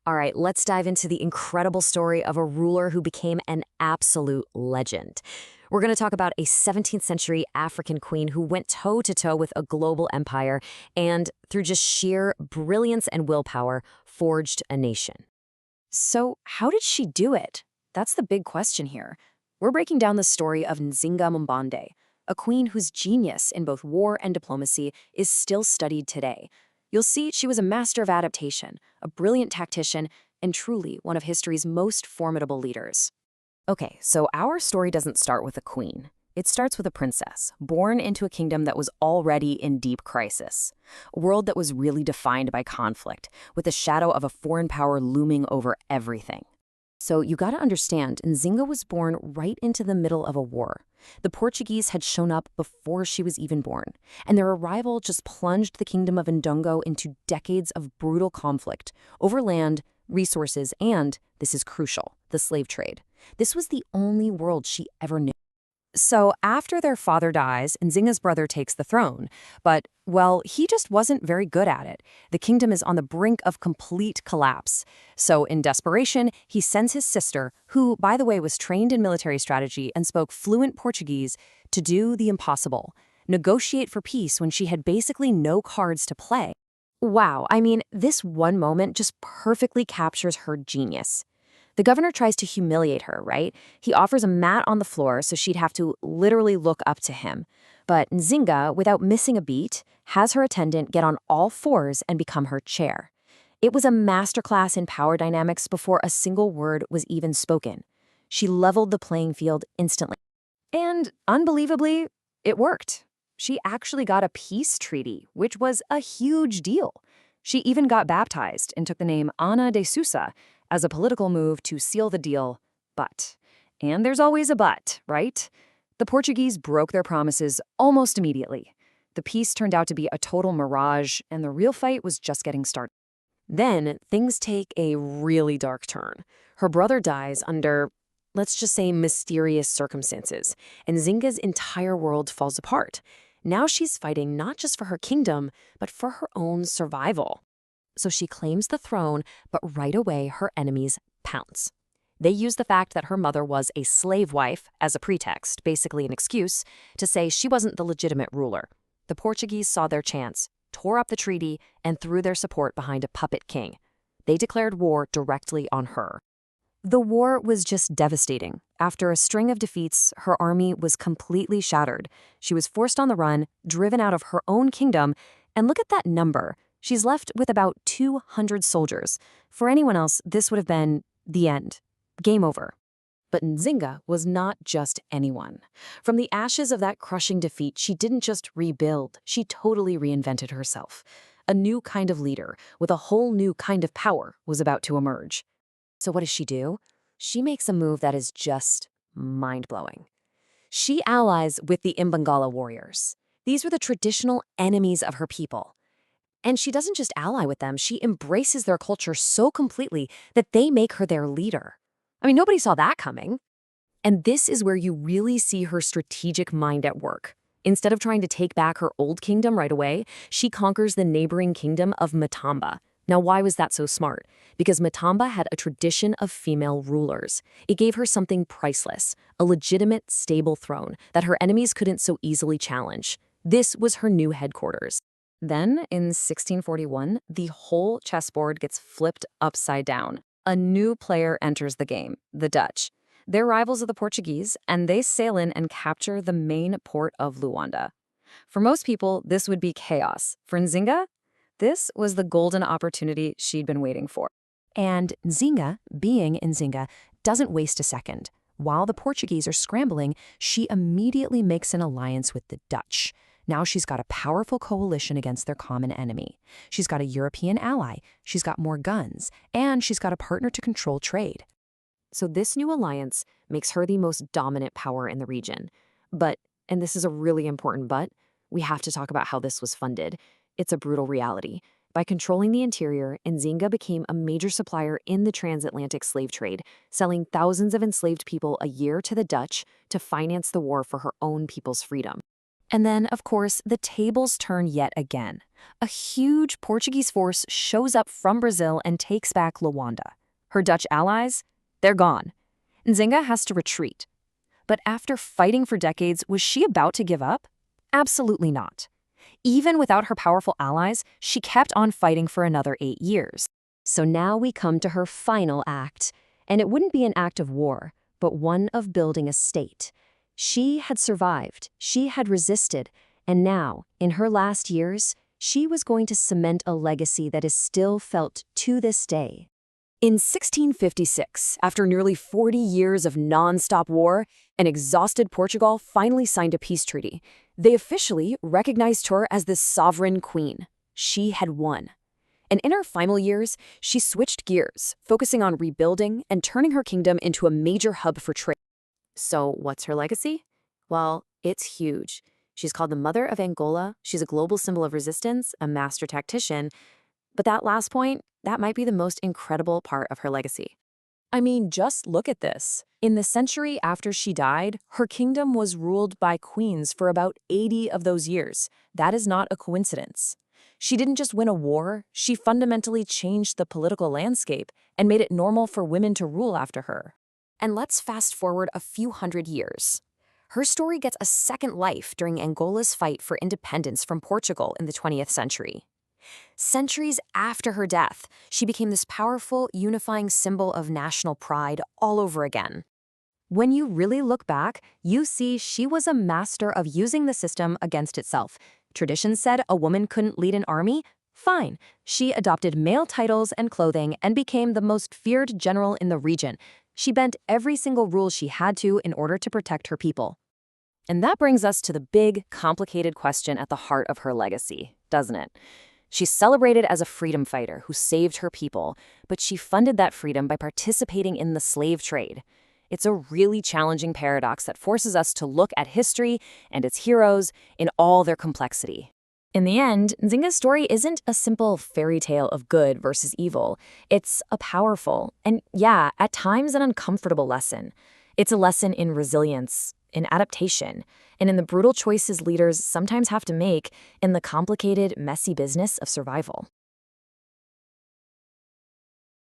All right, let's dive into the incredible story of a ruler who became an absolute legend. We're going to talk about a 17th century African queen who went toe-to-toe with a global empire and, through just sheer brilliance and willpower, forged a nation. So, how did she do it? That's the big question here. We're breaking down the story of Nzinga Mbande, a queen whose genius in both war and diplomacy is still studied today. You'll see she was a master of adaptation, a brilliant tactician, and truly one of history's most formidable leaders. Okay, so our story doesn't start with a queen. It starts with a princess, born into a kingdom that was already in deep crisis. A world that was really defined by conflict, with the shadow of a foreign power looming over everything. So you gotta understand, Nzinga was born right into the middle of a war. The Portuguese had shown up before she was even born, and their arrival just plunged the kingdom of Ndongo into decades of brutal conflict over land, resources, and, this is crucial, the slave trade. This was the only world she ever knew. So after their father dies, Nzinga's brother takes the throne. But, well, he just wasn't very good at it. The kingdom is on the brink of complete collapse. So in desperation, he sends his sister, who, by the way, was trained in military strategy and spoke fluent Portuguese, to do the impossible, negotiate for peace when she had basically no cards to play. Wow, I mean, this one moment just perfectly captures her genius. The governor tries to humiliate her, right? He offers a mat on the floor so she'd have to literally look up to him. But Nzinga, without missing a beat, has her attendant get on all fours and become her chair. It was a masterclass in power dynamics before a single word was even spoken. She leveled the playing field instantly. And, unbelievably, it worked. She actually got a peace treaty, which was a huge deal. She even got baptized and took the name Ana de Sousa as a political move to seal the deal. But, and there's always a but, right? The Portuguese broke their promises almost immediately. The peace turned out to be a total mirage, and the real fight was just getting started. Then, things take a really dark turn. Her brother dies under, let's just say, mysterious circumstances, and Nzinga's entire world falls apart. Now she's fighting not just for her kingdom, but for her own survival. So she claims the throne, but right away her enemies pounce. They use the fact that her mother was a slave wife as a pretext, basically an excuse, to say she wasn't the legitimate ruler. The Portuguese saw their chance, tore up the treaty, and threw their support behind a puppet king. They declared war directly on her. The war was just devastating. After a string of defeats, her army was completely shattered. She was forced on the run, driven out of her own kingdom, and look at that number. She's left with about 200 soldiers. For anyone else, this would have been the end. Game over. But Nzinga was not just anyone. From the ashes of that crushing defeat, she didn't just rebuild, she totally reinvented herself. A new kind of leader, with a whole new kind of power, was about to emerge. So what does she do? She makes a move that is just mind-blowing. She allies with the Imbangala warriors. These were the traditional enemies of her people. And she doesn't just ally with them, she embraces their culture so completely that they make her their leader. I mean, nobody saw that coming. And this is where you really see her strategic mind at work. Instead of trying to take back her old kingdom right away, she conquers the neighboring kingdom of Matamba. Now, why was that so smart? Because Matamba had a tradition of female rulers. It gave her something priceless, a legitimate, stable throne that her enemies couldn't so easily challenge. This was her new headquarters. Then, in 1641, the whole chessboard gets flipped upside down. A new player enters the game, the Dutch. They're rivals of the Portuguese, and they sail in and capture the main port of Luanda. For most people, this would be chaos. For Nzinga, this was the golden opportunity she'd been waiting for. And Nzinga, being Nzinga, doesn't waste a second. While the Portuguese are scrambling, she immediately makes an alliance with the Dutch. Now she's got a powerful coalition against their common enemy. She's got a European ally, she's got more guns, and she's got a partner to control trade. So this new alliance makes her the most dominant power in the region. But, and this is a really important but, we have to talk about how this was funded. It's a brutal reality. By controlling the interior, Nzinga became a major supplier in the transatlantic slave trade, selling thousands of enslaved people a year to the Dutch to finance the war for her own people's freedom. And then, of course, the tables turn yet again. A huge Portuguese force shows up from Brazil and takes back Luanda. Her Dutch allies? They're gone. Nzinga has to retreat. But after fighting for decades, was she about to give up? Absolutely not. Even without her powerful allies, she kept on fighting for another 8 years. So now we come to her final act. And it wouldn't be an act of war, but one of building a state. She had survived, she had resisted, and now, in her last years, she was going to cement a legacy that is still felt to this day. In 1656, after nearly 40 years of non-stop war, an exhausted Portugal finally signed a peace treaty. They officially recognized her as the sovereign queen. She had won. And in her final years, she switched gears, focusing on rebuilding and turning her kingdom into a major hub for trade. So what's her legacy? Well, it's huge. She's called the Mother of Angola. She's a global symbol of resistance, a master tactician. But that last point, that might be the most incredible part of her legacy. I mean, just look at this. In the century after she died, her kingdom was ruled by queens for about 80 of those years. That is not a coincidence. She didn't just win a war, she fundamentally changed the political landscape and made it normal for women to rule after her. And let's fast forward a few hundred years. Her story gets a second life during Angola's fight for independence from Portugal in the 20th century. Centuries after her death, she became this powerful, unifying symbol of national pride all over again. When you really look back, you see she was a master of using the system against itself. Tradition said a woman couldn't lead an army? Fine. She adopted male titles and clothing and became the most feared general in the region. She bent every single rule she had to in order to protect her people. And that brings us to the big, complicated question at the heart of her legacy, doesn't it? She's celebrated as a freedom fighter who saved her people, but she funded that freedom by participating in the slave trade. It's a really challenging paradox that forces us to look at history and its heroes in all their complexity. In the end, Nzinga's story isn't a simple fairy tale of good versus evil. It's a powerful and, yeah, at times an uncomfortable lesson. It's a lesson in resilience, in adaptation, and in the brutal choices leaders sometimes have to make in the complicated, messy business of survival.